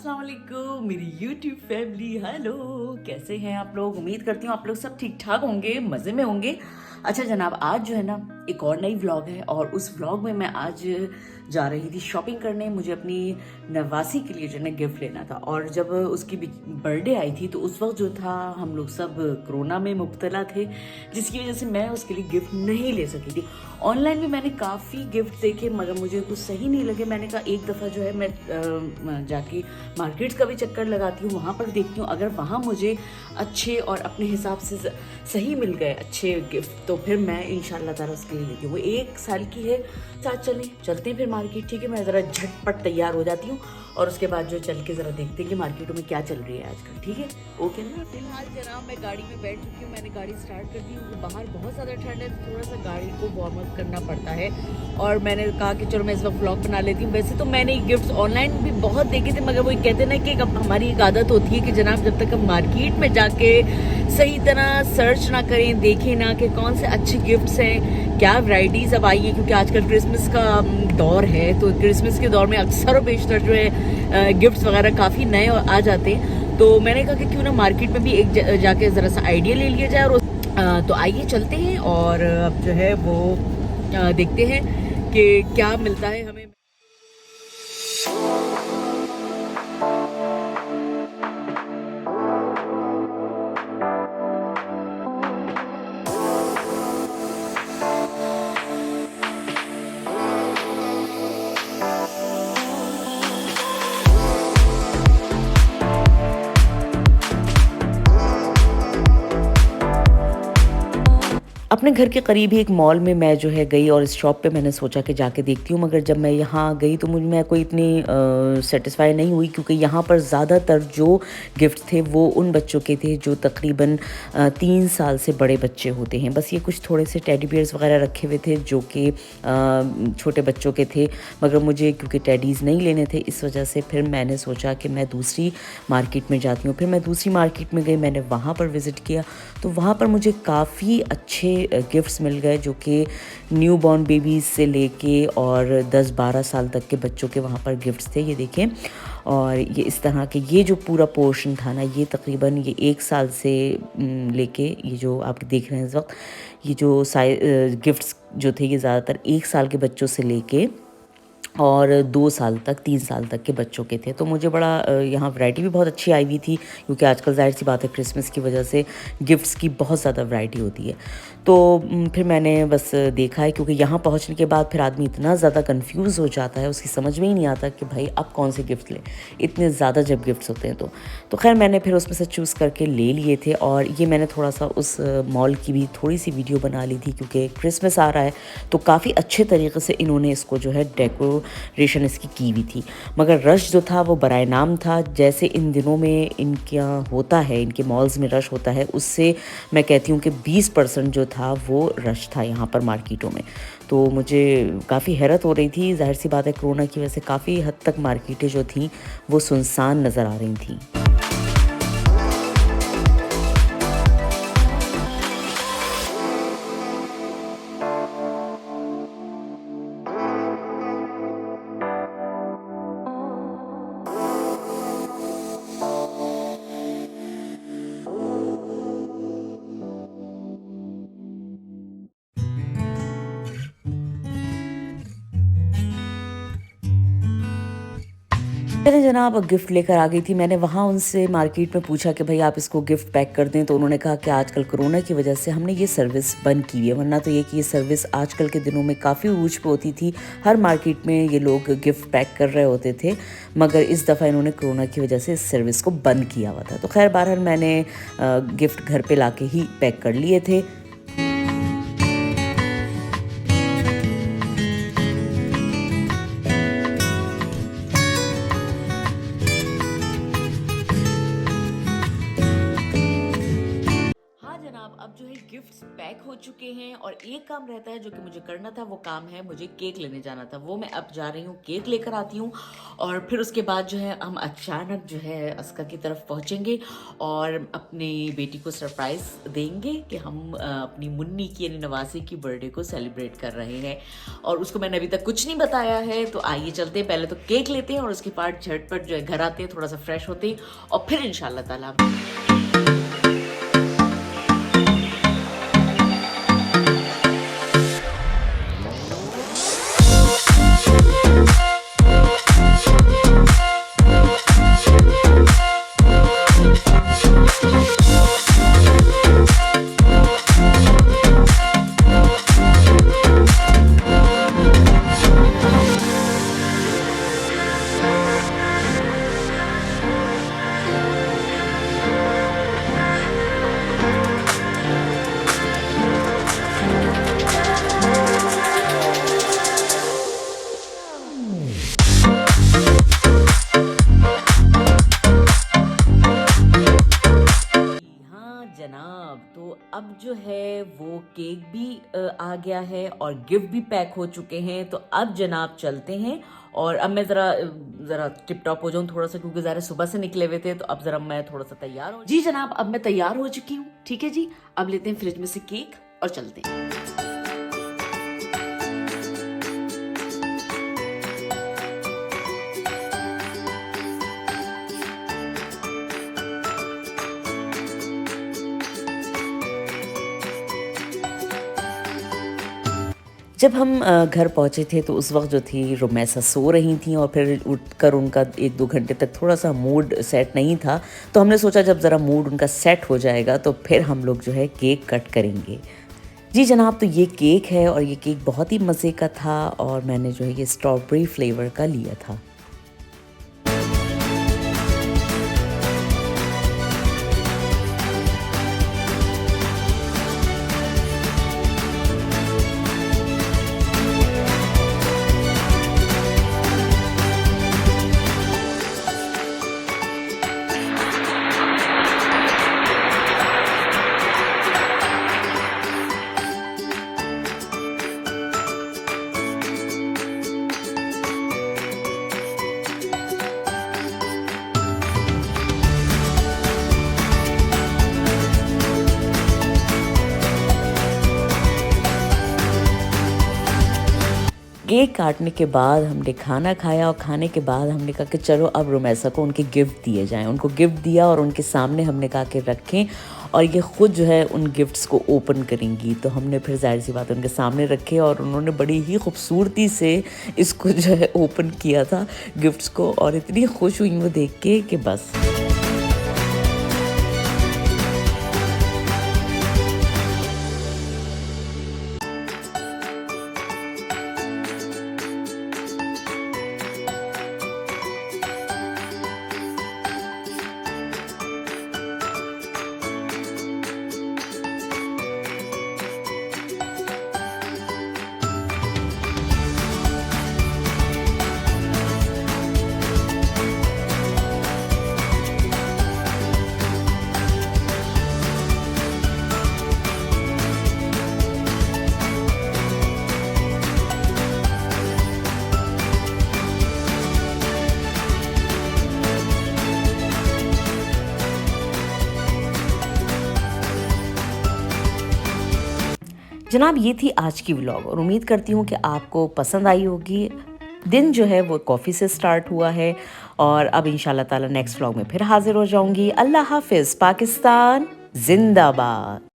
अस्सलाम वालेकुम मेरी YouTube फैमिली। हेलो, कैसे हैं आप लोग? उम्मीद करती हूँ आप लोग सब ठीक ठाक होंगे, मज़े में होंगे। अच्छा जनाब, आज जो है ना एक और नई व्लॉग है और उस व्लॉग में मैं आज जा रही थी शॉपिंग करने। मुझे अपनी नवासी के लिए जो है ना गिफ्ट लेना था और जब उसकी बर्थडे आई थी तो उस वक्त जो था हम लोग सब कोरोना में मुब्तला थे, जिसकी वजह से मैं उसके लिए गिफ्ट नहीं ले सकी थी। ऑनलाइन भी मैंने काफ़ी गिफ्ट देखे मगर मुझे कुछ सही नहीं लगे। मैंने कहा एक दफ़ा जो है मैं जाके मार्केट्स का भी चक्कर लगाती हूँ, वहाँ पर देखती हूँ अगर वहाँ मुझे अच्छे और अपने हिसाब से सही मिल गए अच्छे गिफ्ट तो फिर मैं इंशाल्लाह ताला उसके लिए लेती हूँ। वो 1 साल की है, साथ चलते हैं फिर मार्केट। ठीक है, मैं ज़रा झटपट तैयार हो जाती हूँ और उसके बाद जो चल के ज़रा देखते हैं कि मार्केटों में क्या चल रही है आजकल। ठीक है, ओके ना। फिलहाल जनाब मैं गाड़ी में बैठ चुकी हूँ, मैंने गाड़ी स्टार्ट कर दी हूँ। बाहर बहुत ज़्यादा ठंड है तो थोड़ा सा गाड़ी को वार्म अप करना पड़ता है और मैंने कहा कि चलो मैं इस वक्त व्लॉग बना लेती हूँ। वैसे तो मैंने गिफ्ट्स ऑनलाइन भी बहुत देखे थे मगर वो कहते ना कि हमारी एक आदत होती है कि जनाब जब तक हम मार्केट में जाके सही तरह सर्च ना करें, देखें ना कि कौन से अच्छे गिफ्ट्स हैं, क्या वैरायटीज़ अब आई है, क्योंकि आजकल क्रिसमस का दौर है तो क्रिसमस के दौर में अक्सर और बेशतर जो है गिफ्ट्स वगैरह काफ़ी नए आ जाते हैं। तो मैंने कहा कि क्यों ना मार्केट में भी एक जाके ज़रा सा आइडिया ले लिया जाए। और तो आइए चलते हैं और अब जो है वो देखते हैं कि क्या मिलता है हमें। अपने घर के करीब ही एक मॉल में मैं जो है गई और इस शॉप पे मैंने सोचा कि जाके देखती हूँ, मगर जब मैं यहाँ गई तो मैं कोई इतनी सेटिस्फाई नहीं हुई, क्योंकि यहाँ पर ज़्यादातर जो गिफ्ट थे वो उन बच्चों के थे जो तकरीबन 3 साल से बड़े बच्चे होते हैं। बस ये कुछ थोड़े से टेडी बियर्स वगैरह रखे हुए थे जो कि छोटे बच्चों के थे, मगर मुझे क्योंकि टेडीज़ नहीं लेने थे इस वजह से फिर मैंने सोचा कि मैं दूसरी मार्केट में जाती हूँ। फिर मैं दूसरी मार्केट में गई, मैंने वहाँ पर विज़िट किया तो वहाँ पर मुझे काफ़ी अच्छे गिफ्ट्स मिल गए जो कि न्यू बॉर्न बेबीज़ से लेके और 10-12 साल तक के बच्चों के वहाँ पर गिफ्ट्स थे, ये देखें। और ये इस तरह के ये जो पूरा पोर्शन था ना, ये तकरीबन ये 1 साल से लेके ये जो आप देख रहे हैं इस वक्त, ये जो गिफ्ट्स जो थे ये ज़्यादातर 1 साल के बच्चों से लेके और 2 साल तक 3 साल तक के बच्चों के थे। तो मुझे बड़ा यहाँ वैरायटी भी बहुत अच्छी आई हुई थी, क्योंकि आजकल ज़ाहिर सी बात है क्रिसमस की वजह से गिफ्ट्स की बहुत ज़्यादा वैरायटी होती है। तो फिर मैंने बस देखा है, क्योंकि यहाँ पहुँचने के बाद फिर आदमी इतना ज़्यादा कंफ्यूज हो जाता है, उसकी समझ में ही नहीं आता कि भाई अब कौन से गिफ्ट लें, इतने ज़्यादा जब गिफ्ट्स होते हैं तो खैर मैंने फिर उसमें से चूज़ करके ले लिए थे। और ये मैंने थोड़ा सा उस मॉल की भी थोड़ी सी वीडियो बना ली थी, क्योंकि क्रिसमस आ रहा है तो काफ़ी अच्छे तरीके से इन्होंने इसको जो है डेकोरेशन इसकी की हुई थी। मगर रश जो था वो बराए नाम था, जैसे इन दिनों में इनका होता है, इनके मॉल्स में रश होता है, उससे मैं कहती हूँ कि 20% जो था वो रश था यहाँ पर मार्केटों में। तो मुझे काफ़ी हैरत हो रही थी, जाहिर सी बात है कोरोना की वजह से काफ़ी हद तक मार्केटें जो थीं वो सुनसान नज़र आ रही थी। मैंने जनाब गिफ्ट लेकर आ गई थी। मैंने वहाँ उनसे मार्केट में पूछा कि भाई आप इसको गिफ्ट पैक कर दें, तो उन्होंने कहा कि आजकल कोरोना की वजह से हमने ये सर्विस बंद की है, वरना तो ये सर्विस आजकल के दिनों में काफ़ी ऊंच पे होती थी। हर मार्केट में ये लोग गिफ्ट पैक कर रहे होते थे, मगर इस दफ़ा इन्होंने कोरोना की वजह से इस सर्विस को बंद किया हुआ था। तो खैर बहरहाल मैंने गिफ्ट घर पर ला के ही पैक कर लिए थे। हाँ जनाब, अब अब जो है गिफ्ट्स पैक हो चुके हैं और एक काम रहता है जो कि मुझे करना था, वो काम है मुझे केक लेने जाना था। वो मैं अब जा रही हूँ, केक लेकर आती हूँ और फिर उसके बाद जो है हम अचानक जो है अस्का की तरफ पहुँचेंगे और अपनी बेटी को सरप्राइज़ देंगे कि हम अपनी मुन्नी की यानी नवासी की बर्थडे को सेलिब्रेट कर रहे हैं और उसको मैंने अभी तक कुछ नहीं बताया है। तो आइए चलते हैं, पहले तो केक लेते हैं और उसके बाद झटपट जो है घर आते हैं, थोड़ा सा फ्रेश होते हैं और फिर इंशाल्लाह ताला। जनाब, तो अब जो है वो केक भी आ गया है और गिफ्ट भी पैक हो चुके हैं। तो अब जनाब चलते हैं और अब मैं ज़रा टिप टॉप हो जाऊँ थोड़ा सा, क्योंकि ज़रा सुबह से निकले हुए थे। तो अब ज़रा मैं थोड़ा सा तैयार हूँ। जी जनाब, अब मैं तैयार हो चुकी हूँ। ठीक है जी, अब लेते हैं फ्रिज में से केक और चलते हैं। जब हम घर पहुँचे थे तो उस वक्त जो थी रोमैसा सो रही थी और फिर उठकर उनका 1-2 घंटे तक थोड़ा सा मूड सेट नहीं था। तो हमने सोचा जब ज़रा मूड उनका सेट हो जाएगा तो फिर हम लोग जो है केक कट करेंगे। जी जनाब, तो ये केक है और ये केक बहुत ही मज़े का था और मैंने जो है ये स्ट्रॉबेरी फ्लेवर का लिया था। केक काटने के बाद हमने खाना खाया और खाने के बाद हमने कहा कि चलो अब रोमैसा को उनके गिफ्ट दिए जाएं। उनको गिफ्ट दिया और उनके सामने हमने कहा कि रखें और ये ख़ुद जो है उन गिफ्ट्स को ओपन करेंगी। तो हमने फिर ज़ाहिर सी बात उनके सामने रखे और उन्होंने बड़ी ही खूबसूरती से इसको जो है ओपन किया था गिफ्ट्स को, और इतनी खुश हुई वो देख के कि बस। जनाब, ये थी आज की व्लॉग और उम्मीद करती हूँ कि आपको पसंद आई होगी। दिन जो है वो कॉफ़ी से स्टार्ट हुआ है और अब इंशाल्लाह ताला नेक्स्ट व्लॉग में फिर हाजिर हो जाऊंगी। अल्लाह हाफिज़। पाकिस्तान जिंदाबाद।